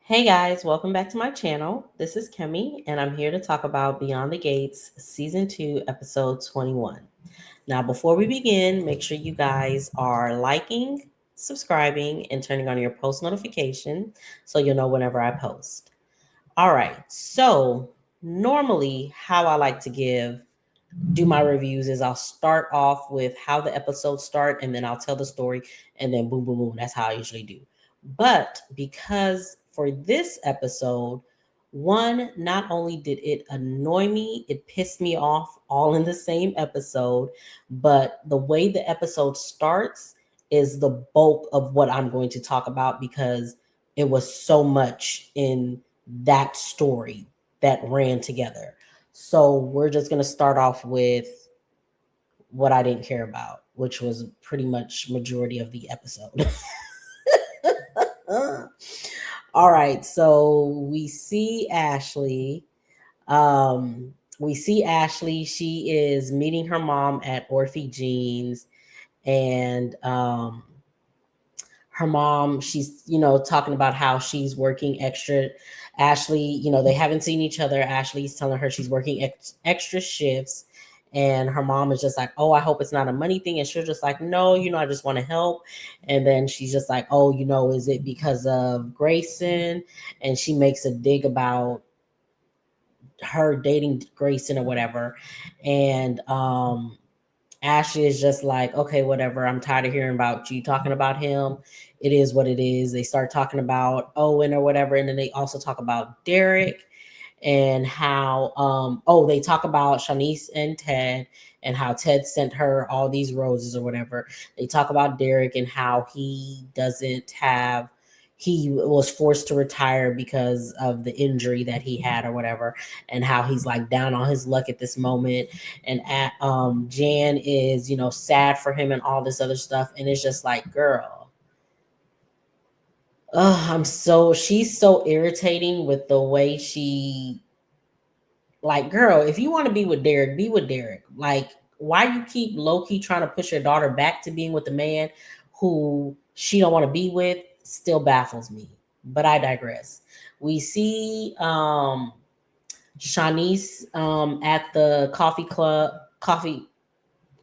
Hey guys, welcome back to my channel. This is Kemi, and I'm here to talk about Beyond the Gates Season 2, Episode 21. Now, before we begin, make sure you guys are liking, subscribing, and turning on your post notification so you'll know whenever I post. All right, so normally, how I like to do my reviews is I'll start off with how the episodes start and then I'll tell the story and then boom, boom, boom. That's how I usually do. But because for this episode, one, not only did it annoy me, it pissed me off all in the same episode, but the way the episode starts is the bulk of what I'm going to talk about because it was so much in that story that ran together. So we're just going to start off with what I didn't care about, which was pretty much majority of the episode. All right, so we see Ashley. She is meeting her mom at Orphe Jeans, and her mom, she's talking about how she's working extra. Ashley, they haven't seen each other. Ashley's telling her she's working extra shifts, and her mom is just like, oh, I hope it's not a money thing. And she's just like, no, I just want to help. And then she's just like, oh, is it because of Grayson? And she makes a dig about her dating Grayson or whatever. And Ashley is just like, okay, whatever. I'm tired of hearing about you talking about him. It is what it is. They start talking about Owen or whatever. And then they also talk about Derek and how, they talk about Shanice and Ted and how Ted sent her all these roses or whatever. They talk about Derek and how he was forced to retire because of the injury that he had or whatever, and how he's like down on his luck at this moment. And Jan is, sad for him and all this other stuff. And it's just like, girl, she's so irritating with the way girl, if you want to be with Derek, be with Derek. Like, why you keep low-key trying to push your daughter back to being with the man who she don't want to be with still baffles me. But I digress. We see Shanice at the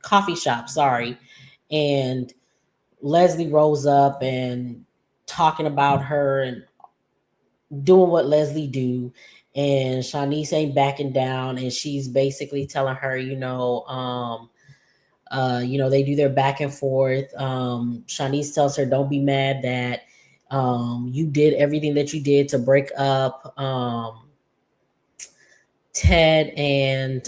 coffee shop, sorry. And Leslie rolls up and talking about her and doing what Leslie do, and Shanice ain't backing down, and she's basically telling her, they do their back and forth. Shanice tells her, don't be mad that you did everything that you did to break up Ted and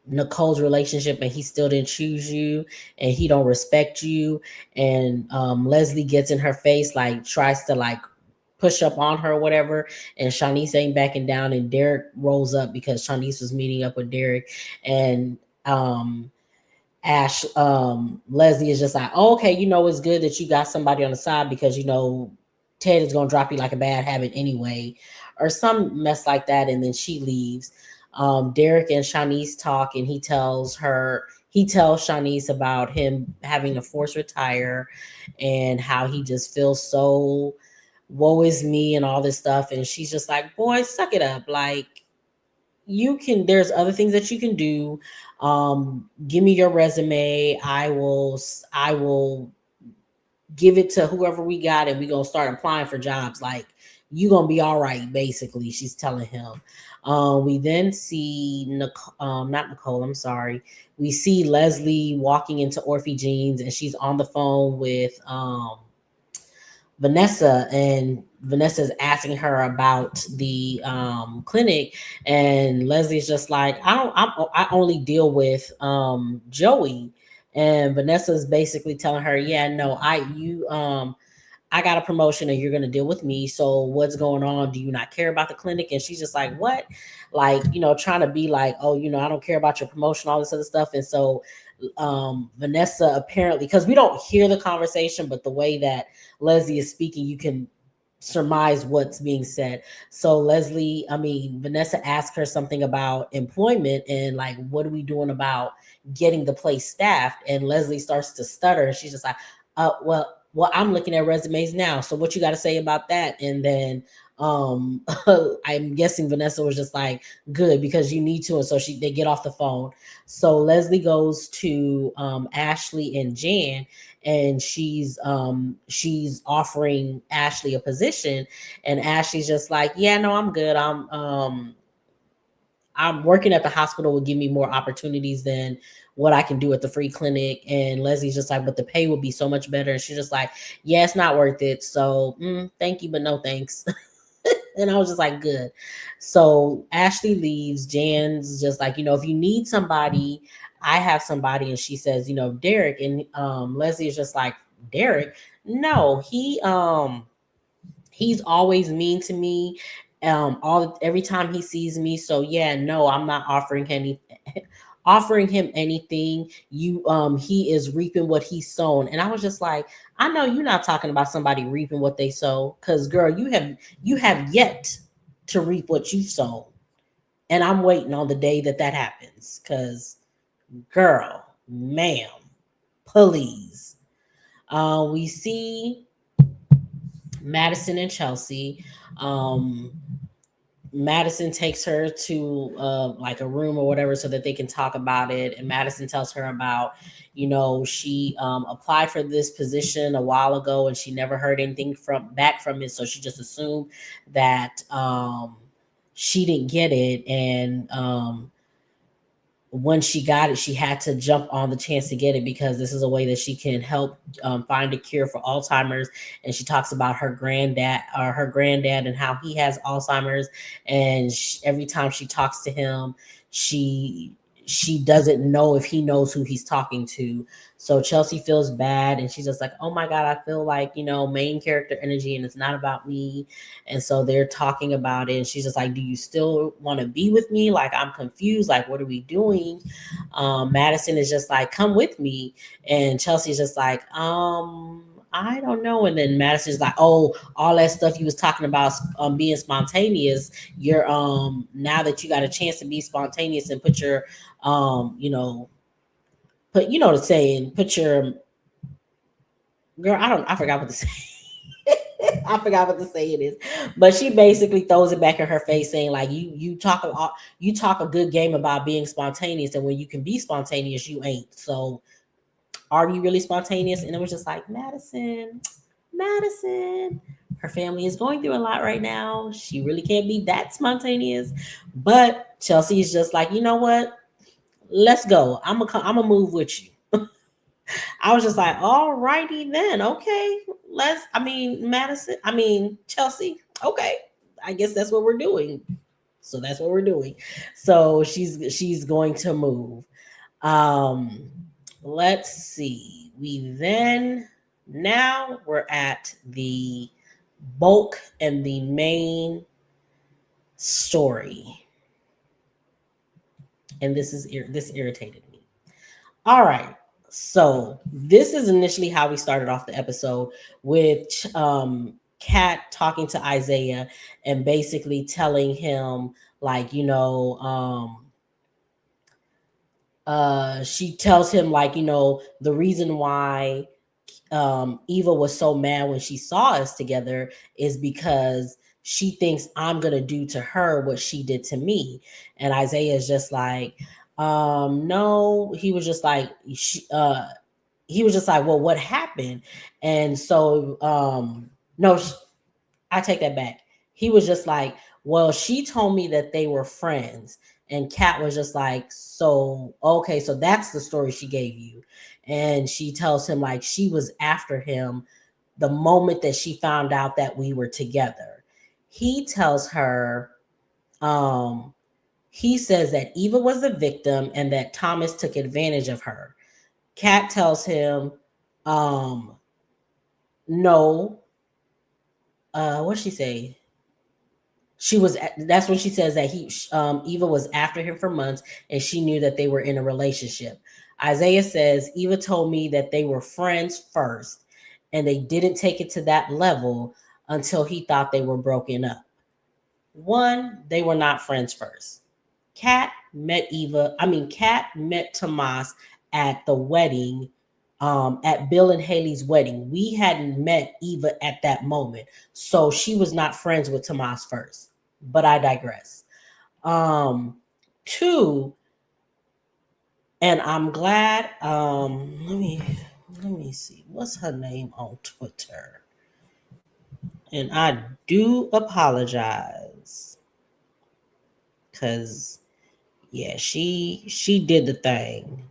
Nicole's relationship, and he still didn't choose you and he don't respect you. And Leslie gets in her face, like tries to like push up on her or whatever, and Shanice ain't backing down, and Derek rolls up because Shanice was meeting up with Derek. And Leslie is just like, oh, okay, it's good that you got somebody on the side because Ted is gonna drop you like a bad habit anyway, or some mess like that. And then she leaves. Derek and Shanice talk, and he tells Shanice about him having to force retire and how he just feels so woe is me and all this stuff. And she's just like, boy, suck it up. Like, there's other things that you can do. Give me your resume. I will give it to whoever we got, and we're gonna start applying for jobs. Like, you gonna be all right, basically, she's telling him. We then see not Nicole, I'm sorry. We see Leslie walking into Orphe Jeans, and she's on the phone with Vanessa, and Vanessa's asking her about the clinic, and Leslie's just like, I only deal with Joey. And Vanessa's basically telling her, yeah, no, I got a promotion and you're going to deal with me. So what's going on? Do you not care about the clinic? And she's just like, what? Like, trying to be like, oh, I don't care about your promotion, all this other stuff. And so Vanessa apparently, because we don't hear the conversation, but the way that Leslie is speaking, you can surmise what's being said. So Vanessa asked her something about employment and like, what are we doing about getting the place staffed? And Leslie starts to stutter, and she's just like, well, well, I'm looking at resumes now. So what you got to say about that? And then I'm guessing Vanessa was just like, good, because you need to. And so they get off the phone. So Leslie goes to Ashley and Jan, and she's offering Ashley a position, and Ashley's just like, yeah, no, I'm good. I'm working at the hospital will give me more opportunities than what I can do at the free clinic. And Leslie's just like, but the pay will be so much better. And she's just like, yeah, it's not worth it. So thank you, but no thanks. And I was just like, good. So Ashley leaves. Jan's just like, if you need somebody, I have somebody. And she says, Derek. And Leslie is just like, Derek? No, he's always mean to me every time he sees me. So yeah, no, I'm not offering him anything. He is reaping what he's sown. And I was just like, I know you're not talking about somebody reaping what they sow, because girl, you have yet to reap what you've sown. And I'm waiting on the day that happens, because girl, ma'am, please. We see Madison and Chelsea. Um, Madison takes her to like a room or whatever so that they can talk about it. And Madison tells her about, she applied for this position a while ago and she never heard anything back from it. So she just assumed that she didn't get it. And when she got it, she had to jump on the chance to get it, because this is a way that she can help find a cure for Alzheimer's. And she talks about her granddad and how he has Alzheimer's. And every time she talks to him, she she doesn't know if he knows who he's talking to. So Chelsea feels bad, and she's just like, oh my God, I feel like, main character energy and it's not about me. And so they're talking about it. And she's just like, do you still want to be with me? Like, I'm confused. Like, what are we doing? Madison is just like, come with me. And Chelsea's just like, I don't know. And then Madison's like, oh, all that stuff you was talking about being spontaneous. You're now that you got a chance to be spontaneous and put your the saying, put your girl, I forgot what to say. I forgot what the saying is, but she basically throws it back in her face, saying like, you talk a good game about being spontaneous, and when you can be spontaneous, you ain't. So are you really spontaneous? And it was just like, Madison, her family is going through a lot right now. She really can't be that spontaneous. But Chelsea is just like, you know what? Let's go. I'm gonna move with you. I was just like, all righty then. Okay. Chelsea. Okay. I guess that's what we're doing. So that's what we're doing. So she's going to move. Um, let's see. Now we're at the bulk and the main story. And this irritated me. All right. So this is initially how we started off the episode, with Kat talking to Izaiah and basically telling him, like, she tells him, like, the reason why Eva was so mad when she saw us together is because she thinks I'm gonna do to her what she did to me. And Isaiah is just like, no. He was just like, well, what happened? And so no, I take that back. He was just like, well, she told me that they were friends. And Kat was just like, so, okay, so that's the story she gave you. And she tells him, like, she was after him the moment that she found out that we were together. He tells her, um, he says that Eva was the victim and that Thomas took advantage of her. Kat tells him, um, no, what'd she say? That's when she says that Eva was after him for months and she knew that they were in a relationship. Isaiah says, Eva told me that they were friends first and they didn't take it to that level until he thought they were broken up. One, they were not friends first. Kat met Tomas at the wedding at Bill and Haley's wedding. We hadn't met Eva at that moment, so she was not friends with Tomas first. But I digress. Two, and I'm glad. Let me see. What's her name on Twitter? And I do apologize because yeah, she did the thing.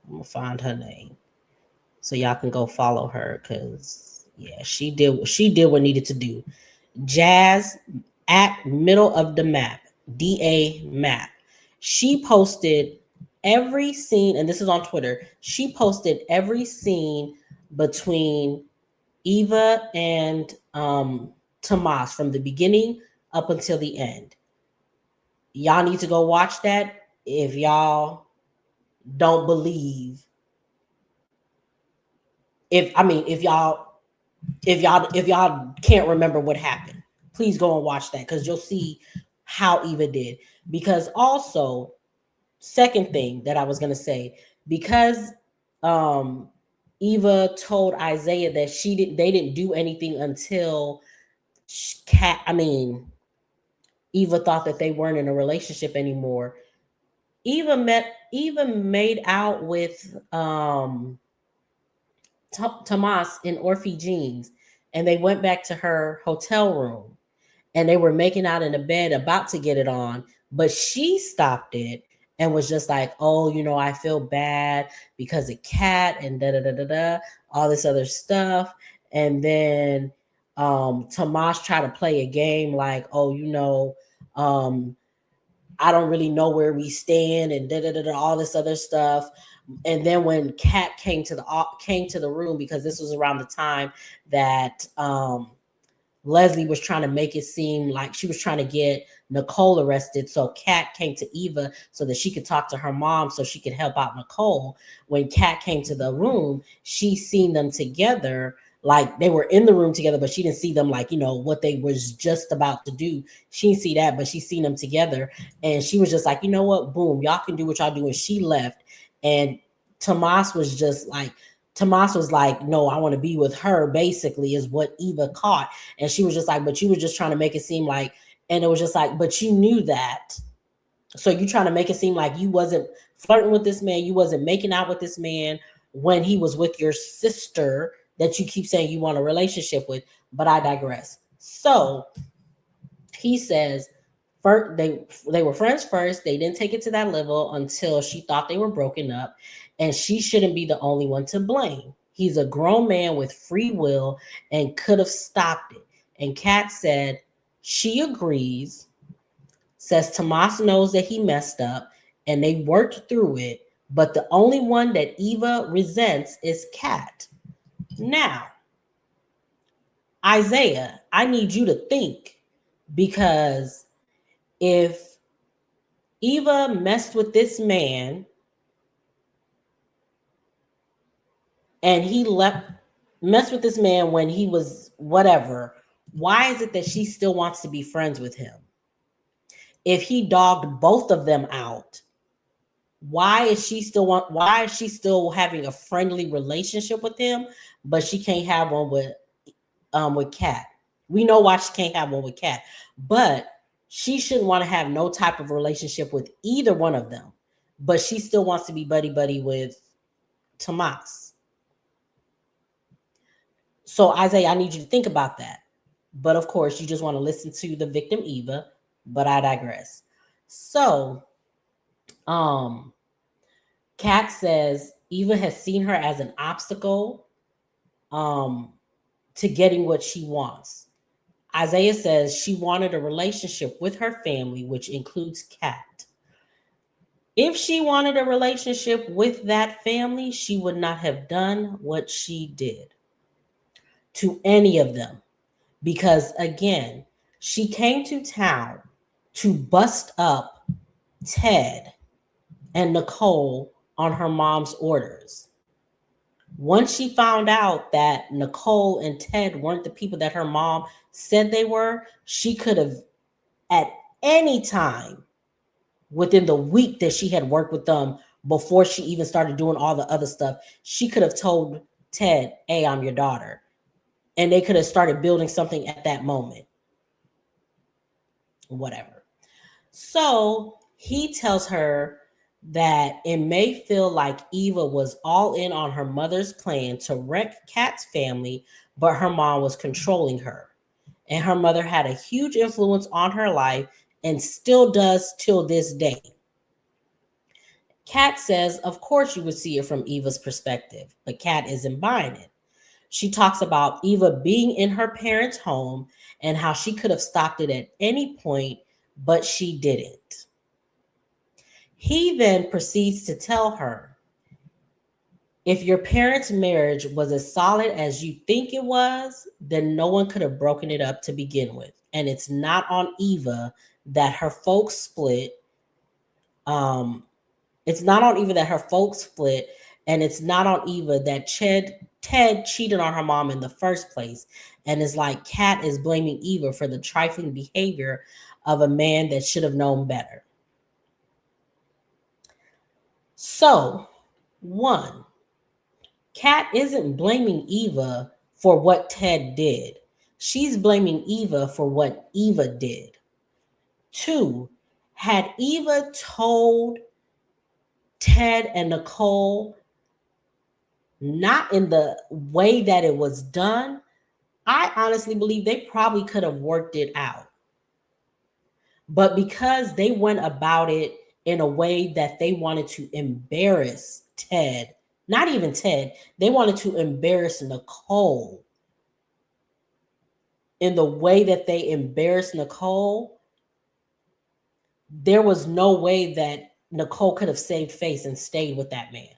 I'm gonna find her name so y'all can go follow her because yeah, she did what needed to do. Jazz at middle of the map, DA map. She posted every scene, and this is on Twitter. She posted every scene between Eva and Tomas from the beginning up until the end. Y'all need to go watch that if y'all don't believe. If y'all can't remember what happened, please go and watch that because you'll see how Eva did. Because also, second thing that I was gonna say, because um Eva told Izaiah that they didn't do anything until Cat I mean Eva thought that they weren't in a relationship anymore. Eva made out with Tomas in Orphe jeans, and they went back to her hotel room, and they were making out in the bed, about to get it on, but she stopped it and was just like, "Oh, I feel bad because of Cat and da da da da da, all this other stuff." And then Tomas tried to play a game like, "Oh, um, I don't really know where we stand and da da da da, all this other stuff." And then when Kat came to the room, because this was around the time that Leslie was trying to make it seem like she was trying to get Nicole arrested. So Kat came to Eva so that she could talk to her mom so she could help out Nicole. When Kat came to the room, she seen them together. Like they were in the room together, but she didn't see them like, what they was just about to do. She didn't see that, but she seen them together. And she was just like, you know what? Boom, y'all can do what y'all do. And she left. And Tomas was just like, Tomas was like, no, I want to be with her, basically, is what Eva caught. And she was just like, but you were just trying to make it seem like, and it was just like, but you knew that. So you trying to make it seem like you wasn't flirting with this man, you wasn't making out with this man when he was with your sister that you keep saying you want a relationship with. But I digress. So he says, first, they were friends first. They didn't take it to that level until she thought they were broken up, and she shouldn't be the only one to blame. He's a grown man with free will and could have stopped it. And Kat said she agrees, says Tomas knows that he messed up and they worked through it, but the only one that Eva resents is Kat. Now, Izaiah, I need you to think, because if Eva messed with this man and he messed with this man when he was whatever, why is it that she still wants to be friends with him? If he dogged both of them out, why is she still having a friendly relationship with him, but she can't have one with Kat? We know why she can't have one with Kat, but she shouldn't want to have no type of relationship with either one of them, but she still wants to be buddy buddy with Tomas. So Izaiah, I need you to think about that. But of course, you just want to listen to the victim Eva, but I digress. So, Kat says Eva has seen her as an obstacle to getting what she wants. Izaiah says she wanted a relationship with her family, which includes Kat. If she wanted a relationship with that family, she would not have done what she did to any of them. Because again, she came to town to bust up Ted and Nicole on her mom's orders. Once she found out that Nicole and Ted weren't the people that her mom said they were, she could have at any time within the week that she had worked with them before she even started doing all the other stuff. She could have told Ted, hey, I'm your daughter. And they could have started building something at that moment. Whatever. So he tells her that it may feel like Eva was all in on her mother's plan to wreck Kat's family, but her mom was controlling her. And her mother had a huge influence on her life and still does till this day. Kat says, of course, you would see it from Eva's perspective, but Kat isn't buying it. She talks about Eva being in her parents' home and how she could have stopped it at any point, but she didn't. He then proceeds to tell her, if your parents' marriage was as solid as you think it was, then no one could have broken it up to begin with. And it's not on Eva that her folks split. It's not on Eva that her folks split, and it's not on Eva that Ted cheated on her mom in the first place. And it's like Kat is blaming Eva for the trifling behavior of a man that should have known better. So, one, Kat isn't blaming Eva for what Ted did. She's blaming Eva for what Eva did. Two, had Eva told Ted and Nicole not in the way that it was done, I honestly believe they probably could have worked it out. But because they went about it in a way that they wanted to embarrass Ted, not even Ted, they wanted to embarrass Nicole in the way that they embarrassed Nicole, there was no way that Nicole could have saved face and stayed with that man.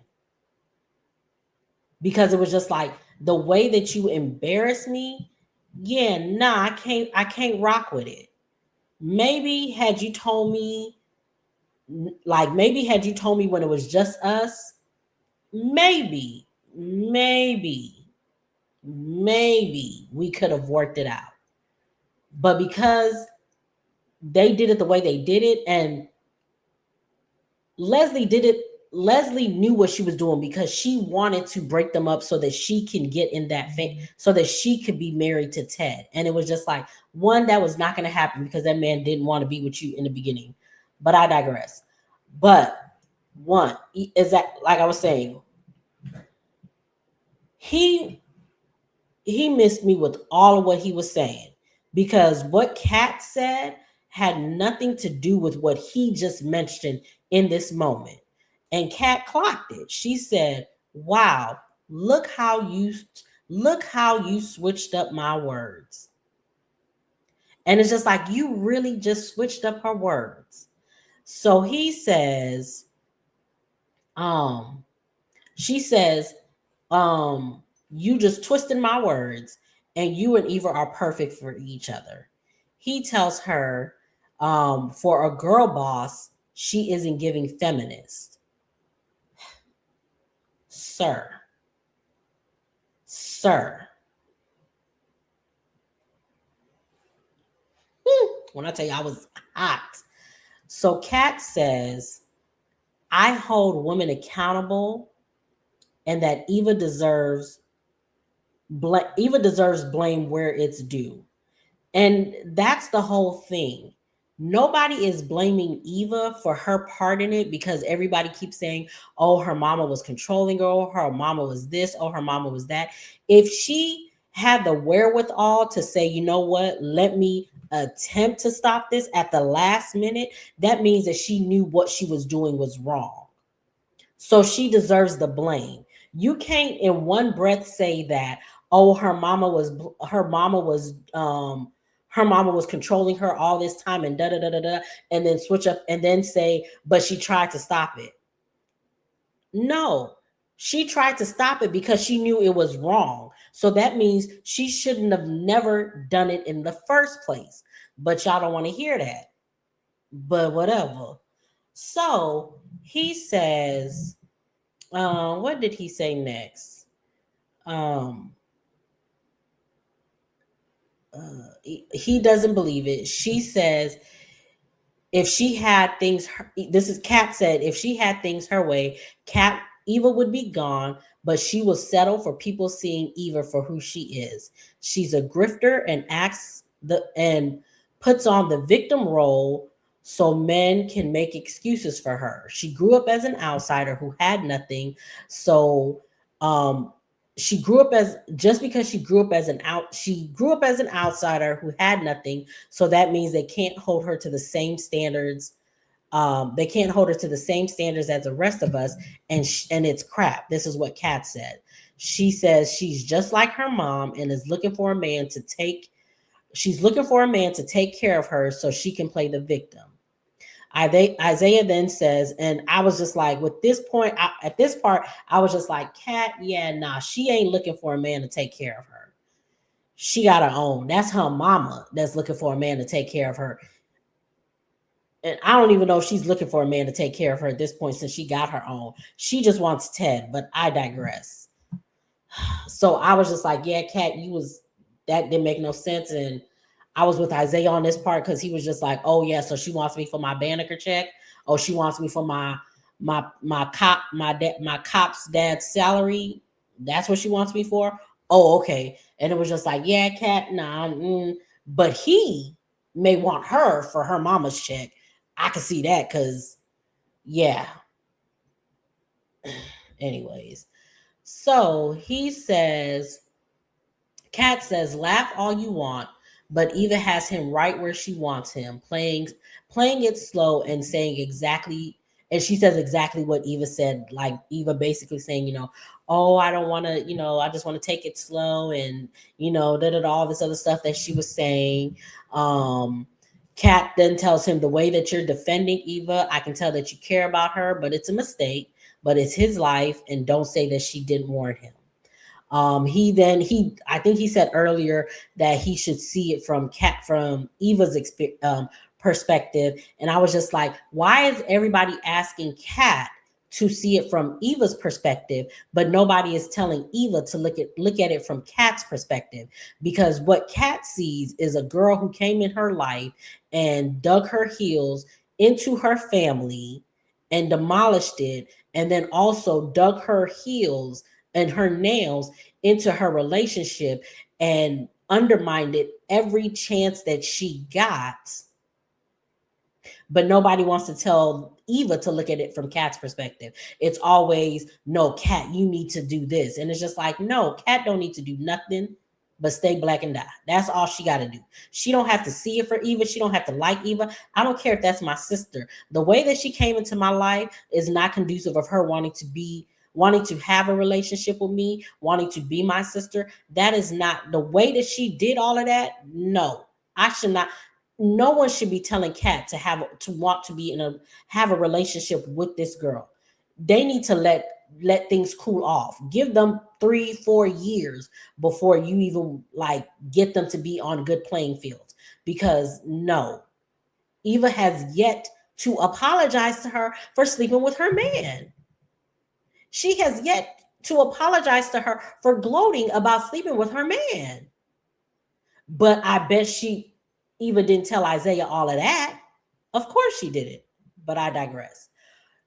Because it was just like, the way that you embarrass me, yeah, nah, I can't rock with it. Maybe had you told me, maybe had you told me when it was just us, maybe, maybe, maybe we could have worked it out. But because they did it the way they did it, and Leslie did it. Leslie knew what she was doing because she wanted to break them up so that she can get in that so that she could be married to Ted. And it was just like, one, that was not going to happen because that man didn't want to be with you in the beginning. But I digress. But one is that, like I was saying, he missed me with all of what he was saying, because what Kat said had nothing to do with what he just mentioned in this moment. And Kat clocked it. She said, wow, look how you switched up my words. And it's just like, you really just switched up her words. So he says, she says, you just twisted my words, and you and Eva are perfect for each other. He tells her, for a girl boss, she isn't giving feminist. Sir. When I tell you I was hot. So Kat says, I hold women accountable, and that Eva deserves blame where it's due. And that's the whole thing. Nobody is blaming Eva for her part in it, because everybody keeps saying, oh, her mama was controlling her, oh, her mama was this, oh, her mama was that. If she had the wherewithal to say, you know what, let me attempt to stop this at the last minute, that means that she knew what she was doing was wrong. So she deserves the blame. You can't in one breath say that, oh, her mama was controlling her all this time and da da da da da, and then switch up and then say, but she tried to stop it. No, she tried to stop it because she knew it was wrong. So that means she shouldn't have never done it in the first place. But y'all don't want to hear that. But whatever. So he says, what did he say next? He doesn't believe it. She says, if she had things, this is Kat said, if she had things her way, Kat Eva would be gone, but she will settle for people seeing Eva for who she is. She's a grifter and acts the and puts on the victim role so men can make excuses for her. She grew up as an outsider who had nothing, so um she grew up as just because she grew up as an outsider who had nothing, so that means they can't hold her to the same standards. They can't hold her to the same standards as the rest of us, and it's crap. This is what Kat said. She says she's just like her mom and is looking for a man to take. She's looking for a man to take care of her so she can play the victim. Izaiah then says, and I was just like, with this point, at this part, I was just like, Kat, yeah, nah, she ain't looking for a man to take care of her. She got her own. That's her mama that's looking for a man to take care of her. And I don't even know if she's looking for a man to take care of her at this point since she got her own. She just wants Ted, but I digress. So I was just like, yeah, Kat, that didn't make no sense. And I was with Izaiah on this part because he was just like, oh yeah, so she wants me for my Banneker check. Oh, she wants me for my cop's dad's salary. That's what she wants me for. Oh, okay. And it was just like, yeah, Kat, nah. But he may want her for her mama's check. I can see that because, yeah. Anyways, so he says, Kat says, laugh all you want, but Eva has him right where she wants him, playing it slow and saying exactly, and she says exactly what Eva said, like Eva basically saying, oh, I don't want to, I just want to take it slow and, all this other stuff that she was saying. Kat then tells him, the way that you're defending Eva, I can tell that you care about her, but it's a mistake, but it's his life, and don't say that she didn't warn him. I think he said earlier that he should see it from Eva's perspective, and I was just like, why is everybody asking Kat to see it from Eva's perspective, but nobody is telling Eva to look at it from Kat's perspective? Because what Kat sees is a girl who came in her life and dug her heels into her family and demolished it, and then also dug her heels and her nails into her relationship and undermined it every chance that she got. But nobody wants to tell Eva to look at it from Kat's perspective. It's always, no, Kat, you need to do this. And it's just like, no, Kat don't need to do nothing but stay black and die. That's all she got to do. She don't have to see it for Eva. She don't have to like Eva. I don't care if that's my sister. The way that she came into my life is not conducive of her wanting to have a relationship with me, wanting to be my sister. That is not the way that she did all of that. No, I should not. No one should be telling Kat to want to have a relationship with this girl. They need to let things cool off. Give them 3-4 years before you even like get them to be on good playing fields. Because no, Eva has yet to apologize to her for sleeping with her man. She has yet to apologize to her for gloating about sleeping with her man. But I bet she Eva didn't tell Izaiah all of that. Of course she didn't. But I digress.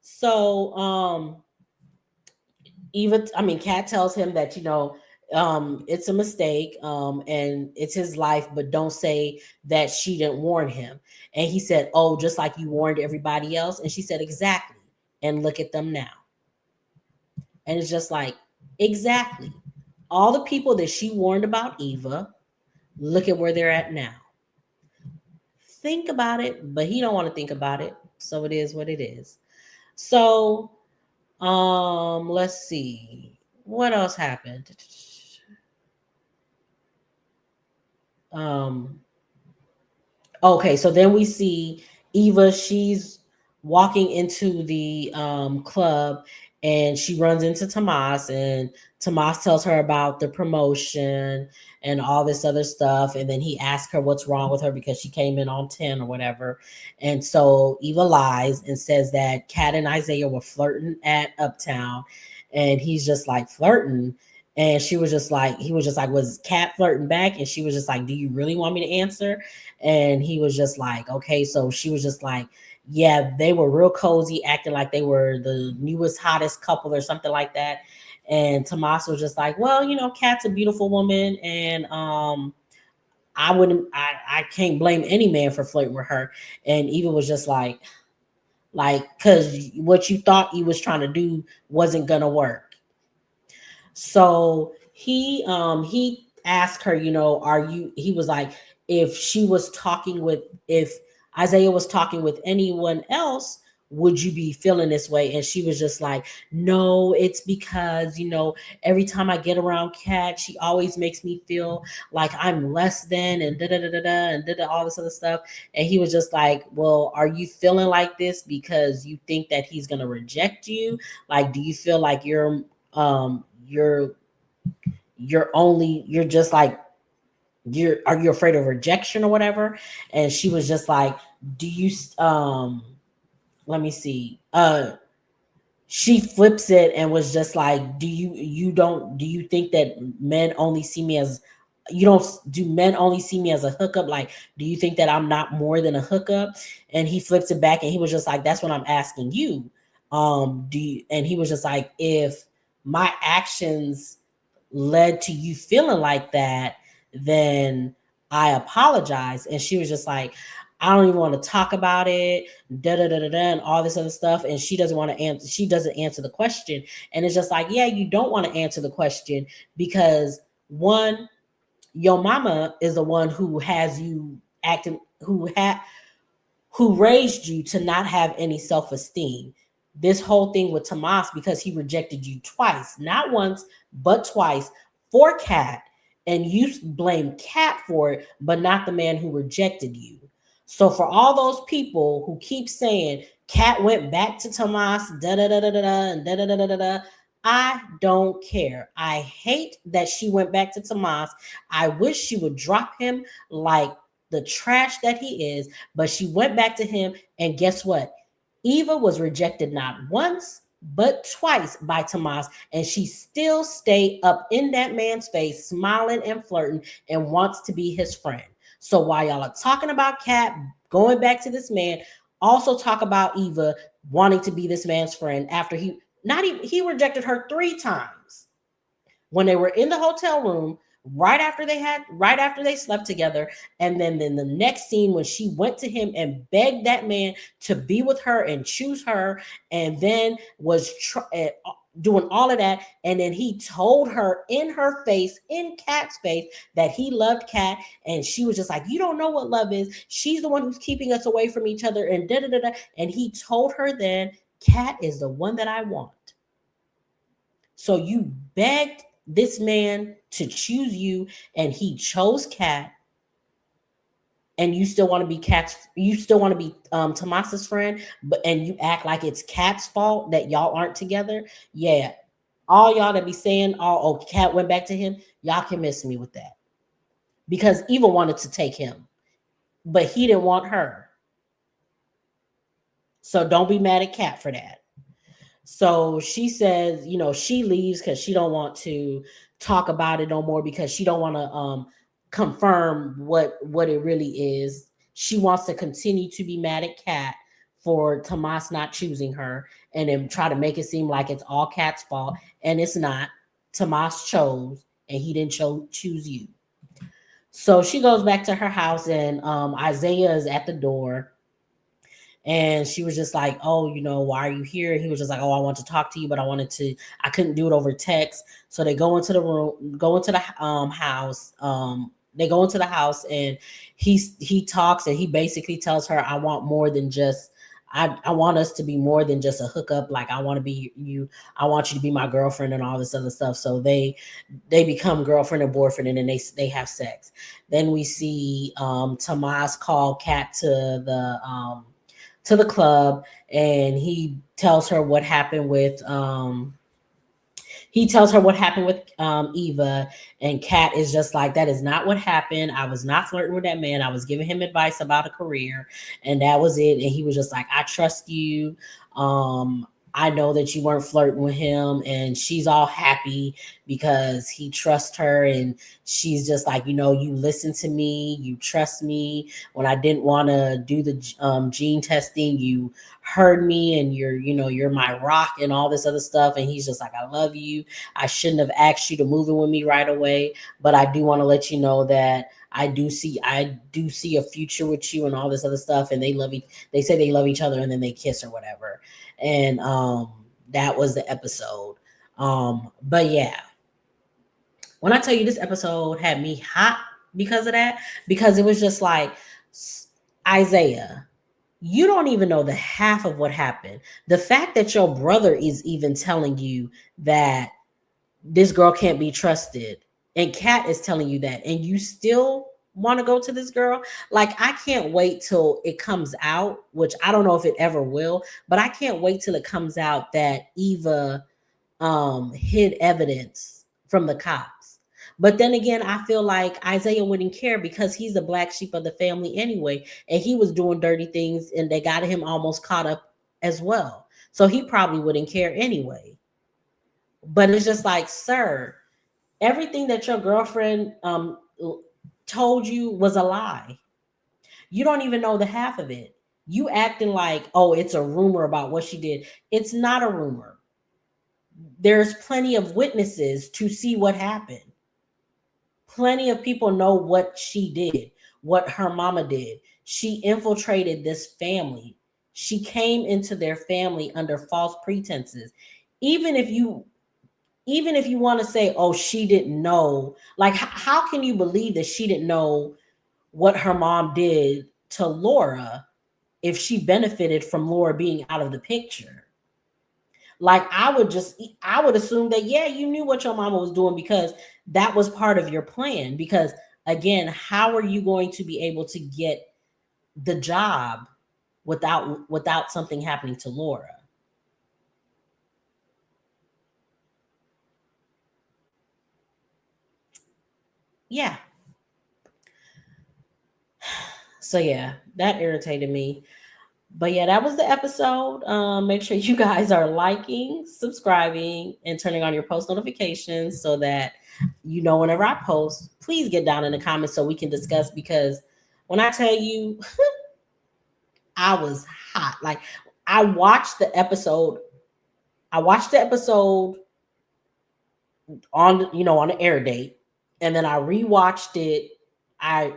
So Kat tells him that, it's a mistake, and it's his life, but don't say that she didn't warn him. And he said, oh, just like you warned everybody else. And she said, exactly. And look at them now. And it's just like, exactly. All the people that she warned about Eva, look at where they're at now. Think about it, but he don't want to think about it. So it is what it is. So, let's see. What else happened? Okay, so then we see Eva, she's walking into the club and she runs into Tomas, and Tomas tells her about the promotion and all this other stuff. And then he asks her what's wrong with her because she came in on 10 or whatever. And so Eva lies and says that Kat and Izaiah were flirting at Uptown. And he's just like, flirting? And she was just like, he was just like, was Kat flirting back? And she was just like, do you really want me to answer? And he was just like, okay. So she was just like, yeah, they were real cozy, acting like they were the newest, hottest couple or something like that. And Tomas was just like, well, Kat's a beautiful woman, and I can't blame any man for flirting with her. And Eva was just like, because what you thought you was trying to do wasn't gonna work. So he asked her, are you, he was like, if she was talking with, if Isaiah was talking with anyone else, would you be feeling this way? And she was just like, no, it's because, every time I get around Kat, she always makes me feel like I'm less than, and da da da da da, and da da, all this other stuff. And he was just like, well, are you feeling like this because you think that he's gonna reject you? Like, do you feel like you're just like, are you afraid of rejection or whatever? And she was just like, do you let me see, she flips it and was just like, do you think that men only see me as, you don't do men only see me as a hookup? Like, do you think that I'm not more than a hookup? And he flips it back and he was just like, that's what I'm asking you. Do you, and he was just like, if my actions led to you feeling like that, then I apologize. And she was just like, I don't even want to talk about it, da da da da da, and all this other stuff. And she doesn't want to answer. She doesn't answer the question. And it's just like, yeah, you don't want to answer the question because one, your mama is the one who has you acting, who raised you to not have any self-esteem. This whole thing with Tomas, because he rejected you twice, not once, but twice, for Kat, and you blame Kat for it, but not the man who rejected you. So for all those people who keep saying Kat went back to Tomas, da da da da da da, and da da da da da da, I don't care. I hate that she went back to Tomas. I wish she would drop him like the trash that he is, but she went back to him. And guess what? Eva was rejected not once, but twice by Tomas, and she still stayed up in that man's face, smiling and flirting, and wants to be his friend. So while y'all are talking about Kat going back to this man, also talk about Eva wanting to be this man's friend after he rejected her 3 times when they were in the hotel room, right after they slept together. And then the next scene, when she went to him and begged that man to be with her and choose her, and then was doing all of that, and then he told her in her face, in Kat's face, that he loved Kat, and she was just like, you don't know what love is, she's the one who's keeping us away from each other, and da da da da. And he told her then, Kat is the one that I want. So you begged this man to choose you, and he chose Kat, and you still want to be Tomas's friend, but and you act like it's Kat's fault that y'all aren't together. Yeah. All y'all that be saying, oh, Kat went back to him, y'all can miss me with that. Because Eva wanted to take him, but he didn't want her. So don't be mad at Kat for that. So she says, she leaves because she don't want to talk about it no more, because she don't want to confirm what it really is. She wants to continue to be mad at Kat for Tomas not choosing her, and then try to make it seem like it's all Kat's fault, and it's not. Tomas chose, and he didn't choose you. So she goes back to her house, and Isaiah is at the door. And she was just like, oh, why are you here? And he was just like, oh, I want to talk to you, but I couldn't do it over text. So they go into the room, go into the house. They go into the house, and he talks, and he basically tells her, I want more than just, I want us to be more than just a hookup. Like, I want to be you. I want you to be my girlfriend and all this other stuff. So they become girlfriend and boyfriend, and then they have sex. Then we see Tomas call Kat to the club, and he tells her what happened with Eva, and Kat is just like, that is not what happened. I was not flirting with that man. I was giving him advice about a career, and that was it. And he was just like, I trust you. I know that you weren't flirting with him, and she's all happy because he trusts her, and she's just like, you listen to me, you trust me. When I didn't want to do the gene testing, you heard me, and you're my rock and all this other stuff. And he's just like, I love you. I shouldn't have asked you to move in with me right away, but I do want to let you know that I do see a future with you and all this other stuff. And they say they love each other, and then they kiss or whatever. And that was the episode. But yeah, when I tell you, this episode had me hot because of that, because it was just like, Isaiah, you don't even know the half of what happened. The fact that your brother is even telling you that this girl can't be trusted, and Kat is telling you that, and you still want to go to this girl. Like, I can't wait till it comes out, which I don't know if it ever will, but I can't wait till it comes out that Eva hid evidence from the cops. But then again, I feel like Isaiah wouldn't care, because he's the black sheep of the family anyway, and he was doing dirty things, and they got him almost caught up as well. So he probably wouldn't care anyway. But it's just like, sir, everything that your girlfriend told you was a lie. You don't even know the half of it. You acting like, oh, it's a rumor about what she did. It's not a rumor. There's plenty of witnesses to see what happened. Plenty of people know what she did, what her mama did. She infiltrated this family. She came into their family under false pretenses. Even if you even if you want to say, oh, she didn't know, like, how can you believe that she didn't know what her mom did to Laura if she benefited from Laura being out of the picture? Like, I would assume that, yeah, you knew what your mama was doing, because that was part of your plan. Because again, how are you going to be able to get the job without something happening to Laura? Yeah. So yeah, that irritated me. But yeah, that was the episode. Make sure you guys are liking, subscribing, and turning on your post notifications so that you know whenever I post. Please get down in the comments so we can discuss, because when I tell you, I was hot. Like, I watched the episode. I watched the episode on the air date, and then I rewatched it. I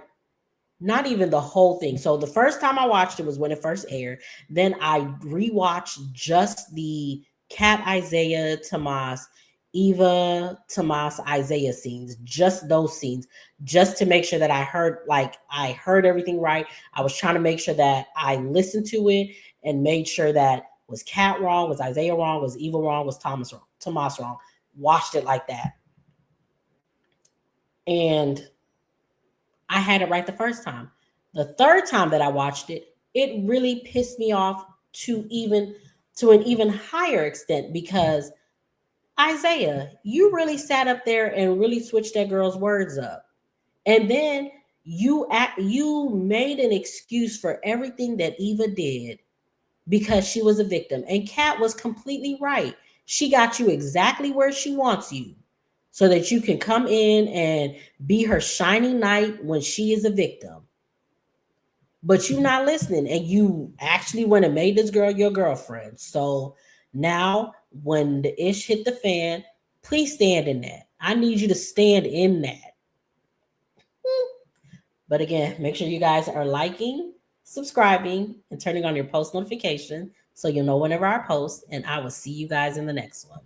Not even the whole thing. So the first time I watched it was when it first aired. Then I rewatched just the Cat Isaiah Tomas, Eva Tomas Isaiah scenes, just those scenes, just to make sure that I heard everything right. I was trying to make sure that I listened to it and made sure that, was Cat wrong, was Isaiah wrong, was Eva wrong, was Tomas wrong. Watched it like that. And I had it right the first time. The third time that I watched it, it really pissed me off to an even higher extent, because Isaiah, you really sat up there and really switched that girl's words up. And then you made an excuse for everything that Eva did because she was a victim. And Kat was completely right. She got you exactly where she wants you, so that you can come in and be her shining knight when she is a victim. But you not listening, and you actually went and made this girl your girlfriend. So now when the ish hit the fan, please stand in that. I need you to stand in that. But again, make sure you guys are liking, subscribing, and turning on your post notification so you'll know whenever I post. And I will see you guys in the next one.